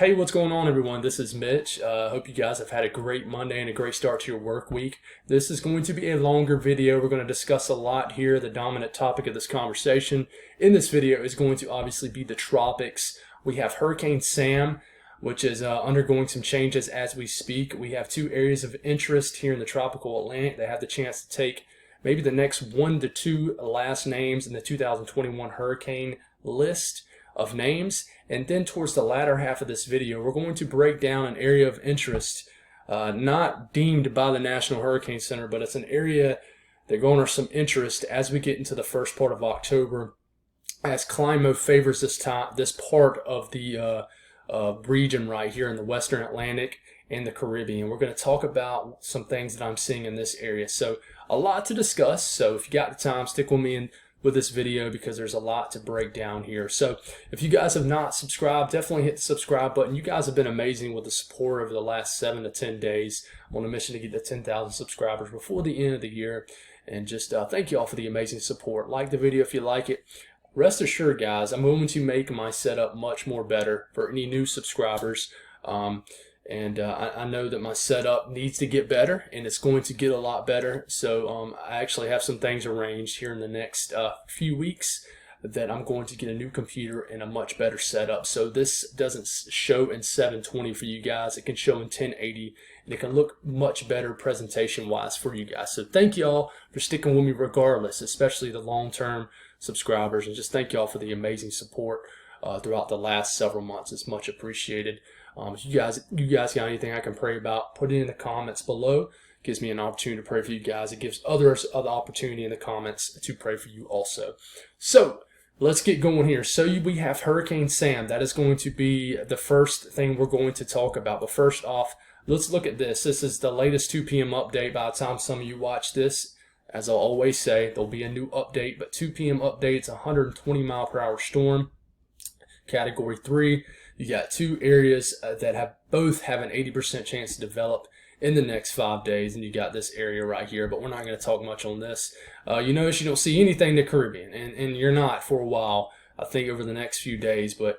Hey, what's going on, everyone? This is Mitch. Hope you guys have had a great Monday and a great start to your work week. This is going to be a longer video. We're going to discuss a lot here. The dominant topic of this conversation in this video is going to obviously be the tropics. We have Hurricane Sam, which is undergoing some changes as we speak. We have two areas of interest here in the tropical Atlantic that have the chance to take maybe the next 1 to 2 last names in the 2021 hurricane list of names. And then towards the latter half of this video, we're going to break down an area of interest not deemed by the National Hurricane Center, but it's an area that garners some interest as we get into the first part of October, as Climo favors this part of the region right here in the Western Atlantic and the Caribbean. We're going to talk about some things that I'm seeing in this area. So a lot to discuss. So if you got the time, stick with me with this video because there's a lot to break down here. So if you guys have not subscribed, definitely hit the subscribe button. You guys have been amazing with the support over the last 7 to 10 days. I'm on a mission to get to 10,000 subscribers before the end of the year. And just thank you all for the amazing support. Like the video if you like it. Rest assured, guys, I'm going to make my setup much more better for any new subscribers. I know that my setup needs to get better, and it's going to get a lot better. So I actually have some things arranged here in the next few weeks that I'm going to get a new computer and a much better setup. So this doesn't show in 720 for you guys. It can show in 1080, and it can look much better presentation-wise for you guys. So thank y'all for sticking with me regardless, especially the long-term subscribers, and just thank y'all for the amazing support throughout the last several months. It's much appreciated. If you guys got anything I can pray about, put it in the comments below. It gives me an opportunity to pray for you guys. It gives others the opportunity in the comments to pray for you also. So let's get going here. So we have Hurricane Sam. That is going to be the first thing we're going to talk about. But first off, let's look at this. This is the latest 2 p.m. update. By the time some of you watch this, as I'll always say, there'll be a new update. But 2 p.m. update, it's a 120 mile per hour storm, Category 3. You got two areas that both have an 80% chance to develop in the next 5 days, and you got this area right here, but we're not going to talk much on this. You notice you don't see anything in the Caribbean, and you're not for a while, I think, over the next few days, but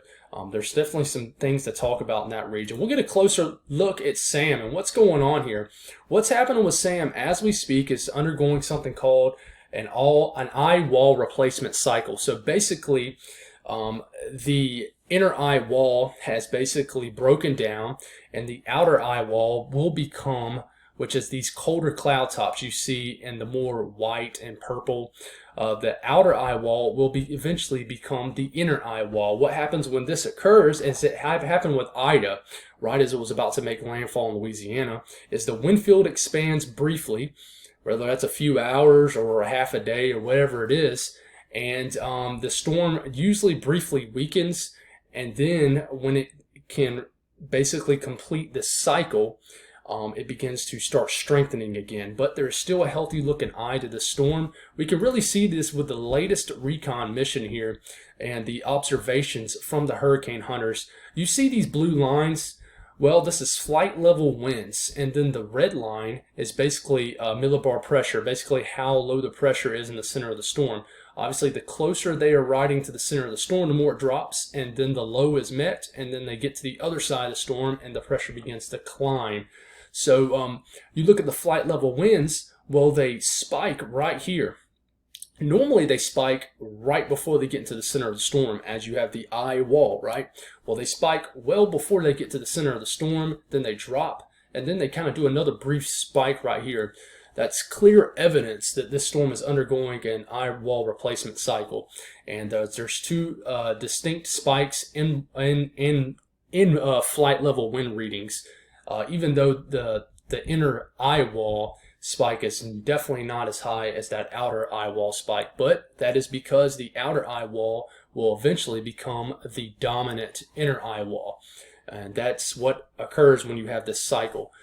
there's definitely some things to talk about in that region. We'll get a closer look at Sam and what's going on here. What's happening with Sam as we speak is undergoing something called an eye wall replacement cycle. So basically, the inner eye wall has basically broken down, and the outer eye wall will become, which is these colder cloud tops you see in the more white and purple. The outer eye wall will eventually become the inner eye wall. What happens when this occurs is it happened with Ida, right as it was about to make landfall in Louisiana, is the wind field expands briefly, whether that's a few hours or a half a day or whatever it is, and the storm usually briefly weakens, and then when it can basically complete this cycle, it begins to start strengthening again. But there's still a healthy looking eye to the storm. We can really see this with the latest recon mission here and the observations from the hurricane hunters. You see these blue lines? Well, this is flight level winds, and then the red line is basically millibar pressure, basically how low the pressure is in the center of the storm. Obviously, the closer they are riding to the center of the storm, the more it drops, and then the low is met, and then they get to the other side of the storm, and the pressure begins to climb. So you look at the flight level winds, well, they spike right here. Normally, they spike right before they get into the center of the storm, as you have the eye wall, right? Well, they spike well before they get to the center of the storm, then they drop, and then they kind of do another brief spike right here. That's clear evidence that this storm is undergoing an eye wall replacement cycle, and there's two distinct spikes in flight level wind readings. Even though the inner eye wall spike is definitely not as high as that outer eye wall spike, but that is because the outer eye wall will eventually become the dominant inner eye wall, and that's what occurs when you have this cycle.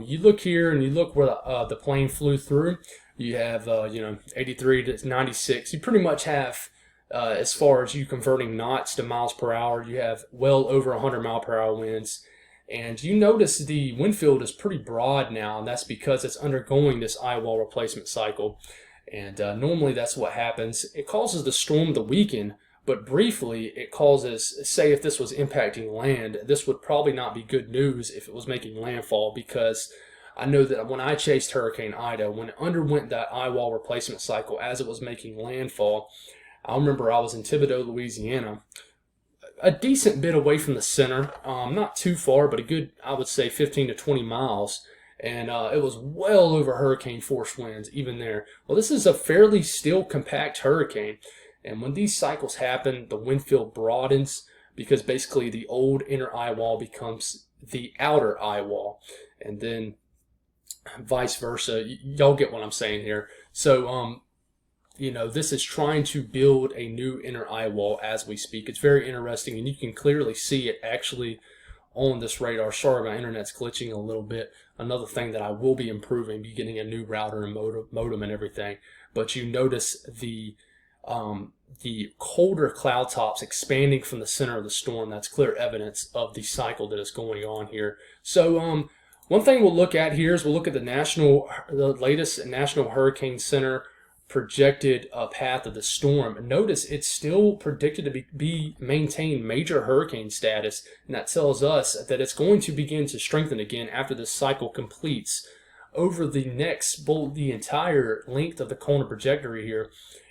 You look here and you look where the plane flew through. You have 83 to 96. You pretty much have, as far as you converting knots to miles per hour, you have well over 100 mile per hour winds. And you notice the wind field is pretty broad now, and that's because it's undergoing this eye wall replacement cycle. And normally that's what happens. It causes the storm to weaken, But briefly, it causes, say if this was impacting land, this would probably not be good news if it was making landfall, because I know that when I chased Hurricane Ida, when it underwent that eye wall replacement cycle as it was making landfall, I remember I was in Thibodaux, Louisiana, a decent bit away from the center, not too far, but a good, I would say, 15 to 20 miles. And it was well over hurricane force winds even there. Well, this is a fairly still compact hurricane. And when these cycles happen, the wind field broadens because basically the old inner eye wall becomes the outer eye wall. And then vice versa. Y'all get what I'm saying here. So, this is trying to build a new inner eye wall as we speak. It's very interesting, and you can clearly see it actually on this radar. Sorry, my internet's glitching a little bit. Another thing that I will be improving, be getting a new router and modem and everything. But you notice the colder cloud tops expanding from the center of the storm. That's clear evidence of the cycle that is going on here. So one thing we'll look at here is we'll look at the latest National Hurricane Center projected path of the storm. Notice it's still predicted to be maintain major hurricane status, and that tells us that it's going to begin to strengthen again after this cycle completes over the entire length of the Kona trajectory here.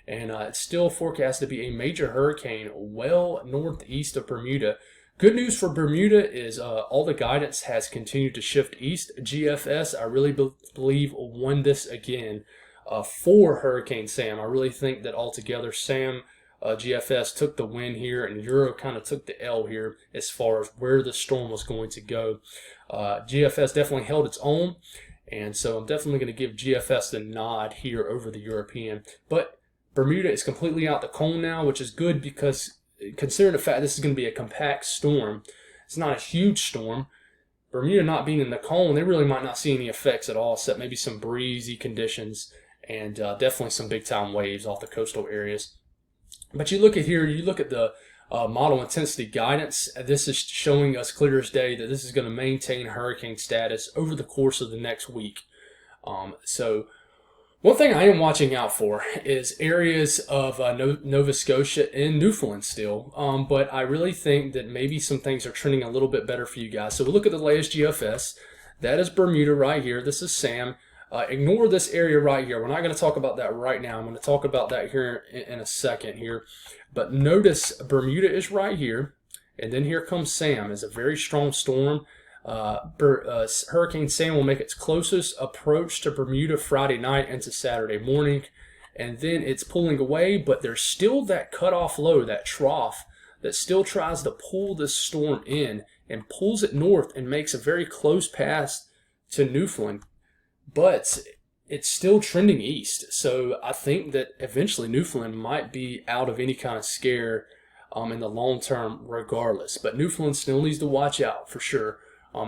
And it's still forecast to be a major hurricane well northeast of Bermuda. Good news for Bermuda is all the guidance has continued to shift east. GFS, I really believe, won this again for Hurricane Sam. I really think that altogether Sam, GFS took the win here, and Euro kind of took the L here as far as where the storm was going to go. GFS definitely held its own, and so I'm definitely going to give GFS the nod here over the European. But Bermuda is completely out the cone now, which is good because considering the fact this is going to be a compact storm, it's not a huge storm. Bermuda not being in the cone, they really might not see any effects at all, except maybe some breezy conditions and definitely some big-time waves off the coastal areas. But you look at the model intensity guidance. This is showing us clear as day that this is going to maintain hurricane status over the course of the next week. So one thing I am watching out for is areas of Nova Scotia and Newfoundland still, but I really think that maybe some things are trending a little bit better for you guys. So we look at the latest GFS. That is Bermuda right here. This is Sam. Ignore this area right here. We're not going to talk about that right now. I'm going to talk about that here in a second here. But notice Bermuda is right here, and then here comes Sam. It's a very strong storm. Hurricane Sam will make its closest approach to Bermuda Friday night into Saturday morning, and then it's pulling away, but there's still that cutoff low, that trough, that still tries to pull this storm in and pulls it north and makes a very close pass to Newfoundland, but it's still trending east. So I think that eventually Newfoundland might be out of any kind of scare in the long term regardless, but Newfoundland still needs to watch out for sure.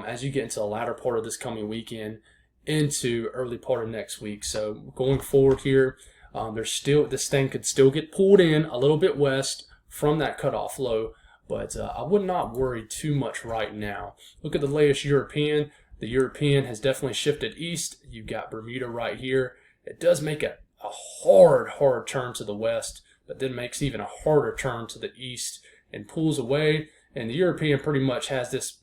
As you get into the latter part of this coming weekend into early part of next week. So going forward here, this thing could still get pulled in a little bit west from that cutoff low, but I would not worry too much right now. Look at the latest European. The European has definitely shifted east. You've got Bermuda right here. It does make a hard turn to the west, but then makes even a harder turn to the east and pulls away. And the European pretty much has this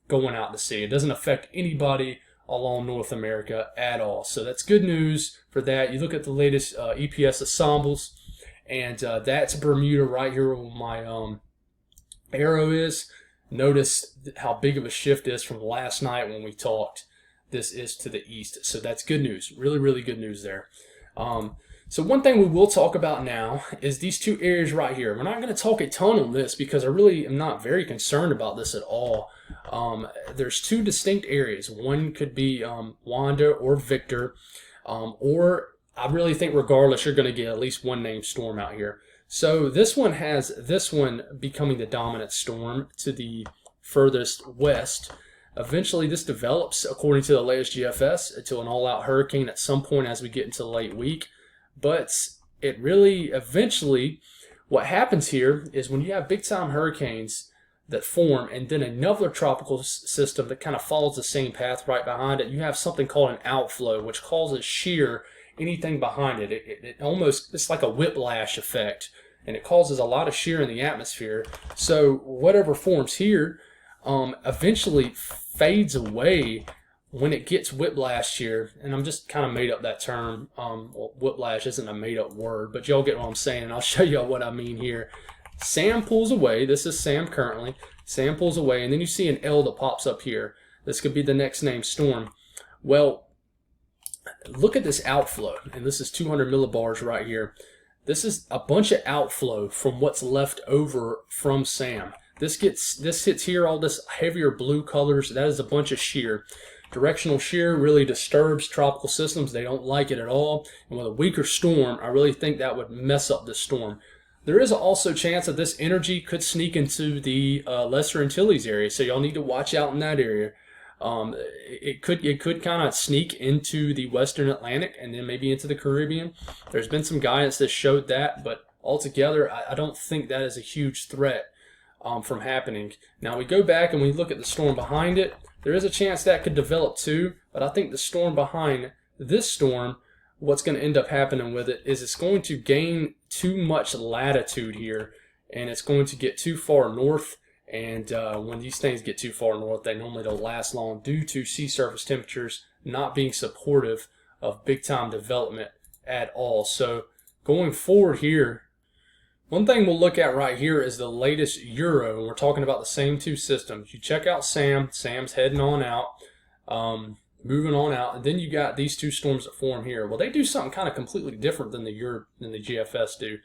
going out to sea. It doesn't affect anybody along North America at all. So that's good news for that. You look at the latest EPS ensembles, and that's Bermuda right here where my arrow is. Notice how big of a shift is from last night when we talked. This is to the east. So that's good news. Really, really good news there. So one thing we will talk about now is these two areas right here. We're not going to talk a ton on this because I really am not very concerned about this at all. There's two distinct areas. One could be Wanda or Victor, or I really think regardless, you're going to get at least one named storm out here. So this one has this one becoming the dominant storm to the furthest west. Eventually, this develops, according to the latest GFS, into an all-out hurricane at some point as we get into the late week. But it really, eventually, what happens here is when you have big-time hurricanes that form and then another tropical system that kind of follows the same path right behind it, you have something called an outflow, which causes shear anything behind it. It's like a whiplash effect. and it causes a lot of shear in the atmosphere. So whatever forms here eventually fades away when it gets whiplash here. And I'm just kind of made up that term. Well, whiplash isn't a made up word, but y'all get what I'm saying, and I'll show y'all what I mean here. SAM pulls away. This is SAM currently. SAM pulls away, and then you see an L that pops up here. This could be the next named storm. Well, look at this outflow, and this is 200 millibars right here. This is a bunch of outflow from what's left over from SAM. This hits here, all this heavier blue colors. That is a bunch of shear. Directional shear really disturbs tropical systems. They don't like it at all. And with a weaker storm, I really think that would mess up this storm. There is also a chance that this energy could sneak into the Lesser Antilles area, so y'all need to watch out in that area. It could kind of sneak into the Western Atlantic and then maybe into the Caribbean. There's been some guidance that showed that, but altogether, I don't think that is a huge threat from happening. Now we go back and we look at the storm behind it. There is a chance that could develop too, but I think the storm behind this storm, what's going to end up happening with it is it's going to gain too much latitude here, and it's going to get too far north. And when these things get too far north, they normally don't last long due to sea surface temperatures not being supportive of big time development at all. So going forward here, one thing we'll look at right here is the latest Euro, and we're talking about the same two systems. You check out SAM. SAM's heading on out, moving on out, and then you got these two storms that form here. Well, they do something kind of completely different than the GFS do.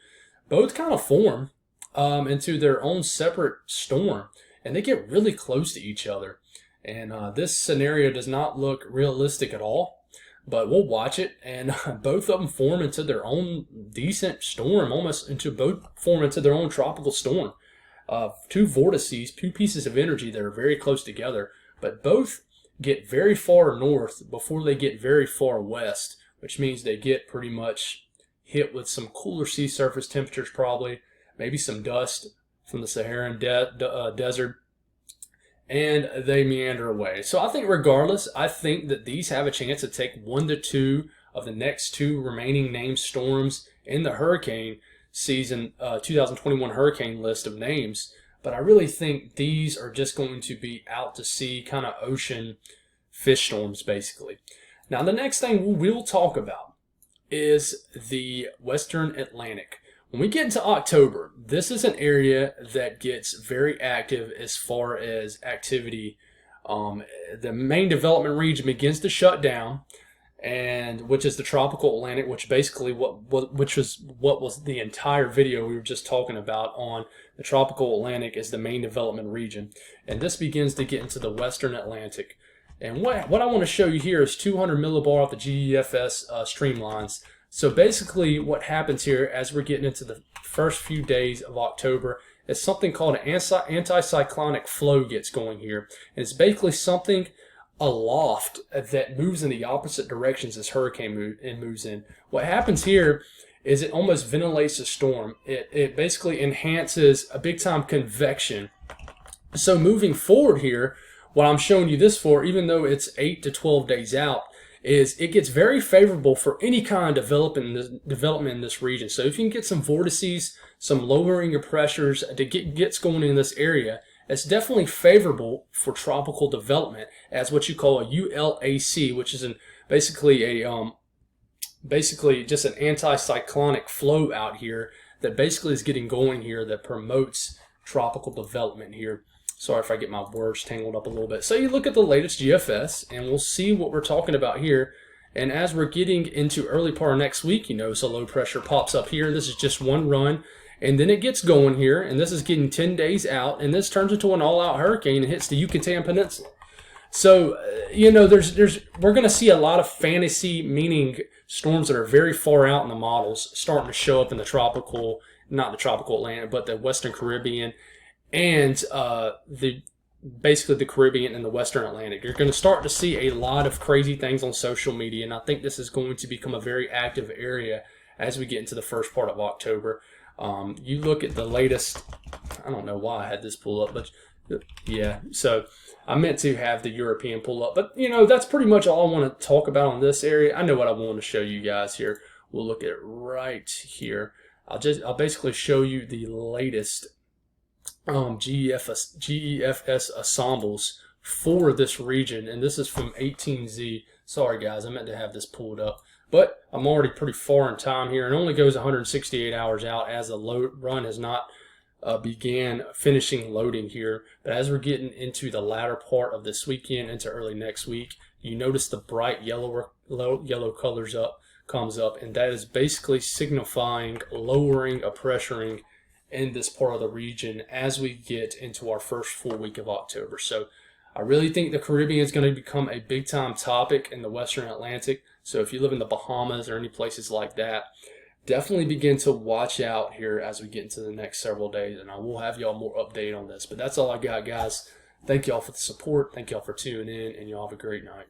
Both kind of form into their own separate storm, and they get really close to each other. And this scenario does not look realistic at all, but we'll watch it, and both of them form into their own decent storm, form into their own tropical storm. Two vortices, two pieces of energy that are very close together, but both get very far north before they get very far west, which means they get pretty much hit with some cooler sea surface temperatures, probably maybe some dust from the Saharan desert, and they meander away. So I think regardless, I think that these have a chance to take 1 to 2 of the next 2 remaining named storms in the hurricane season, 2021 hurricane list of names. But I really think these are just going to be out to sea, kind of ocean fish storms, basically. Now, the next thing we'll talk about is the Western Atlantic. When we get into October, this is an area that gets very active as far as activity. The main development region begins to shut down, and which is the tropical Atlantic, which basically which was what was the entire video we were just talking about on. The tropical Atlantic is the main development region, and this begins to get into the Western Atlantic. And what I want to show you here is 200 millibar off the GEFS streamlines. So basically what happens here as we're getting into the first few days of October is something called an anticyclonic flow gets going here. And it's basically something aloft that moves in the opposite directions as hurricane moves in. What happens here is it almost ventilates the storm. It basically enhances a big time convection. So moving forward here, what I'm showing you this for, even though it's 8 to 12 days out, is it gets very favorable for any kind of development in this region. So if you can get some vortices, some lowering of pressures to gets going in this area, it's definitely favorable for tropical development as what you call a ULAC, which is basically just an anticyclonic flow out here that basically is getting going here that promotes tropical development here. Sorry if I get my words tangled up a little bit. So you look at the latest GFS, and we'll see what we're talking about here. And as we're getting into early part of next week, you notice a low pressure pops up here. This is just one run, and then it gets going here, and this is getting 10 days out, and this turns into an all-out hurricane and hits the Yucatan Peninsula. So, you know, we're going to see a lot of fantasy, meaning storms that are very far out in the models starting to show up in the not the tropical Atlantic, but the Western Caribbean, and basically the Caribbean and the Western Atlantic. You're going to start to see a lot of crazy things on social media, and I think this is going to become a very active area as we get into the first part of October. You look at the latest, I don't know why I had this pull up, but yeah, so I meant to have the European pull up, but you know, that's pretty much all I want to talk about on this area. I know what I want to show you guys here. We'll look at it right here. I'll basically show you the latest GEFS ensembles for this region, and this is from 18Z. Sorry guys, I meant to have this pulled up, but I'm already pretty far in time here, and only goes 168 hours out as the load run has not began finishing loading here. But as we're getting into the latter part of this weekend into early next week, you notice the bright yellow colors comes up, and that is basically signifying lowering of pressuring in this part of the region as we get into our first full week of October. So I really think the Caribbean is going to become a big time topic in the Western Atlantic. So if you live in the Bahamas or any places like that, definitely begin to watch out here as we get into the next several days, and I will have y'all more update on this. But that's all I got, guys. Thank y'all for the support. Thank y'all for tuning in, and y'all have a great night.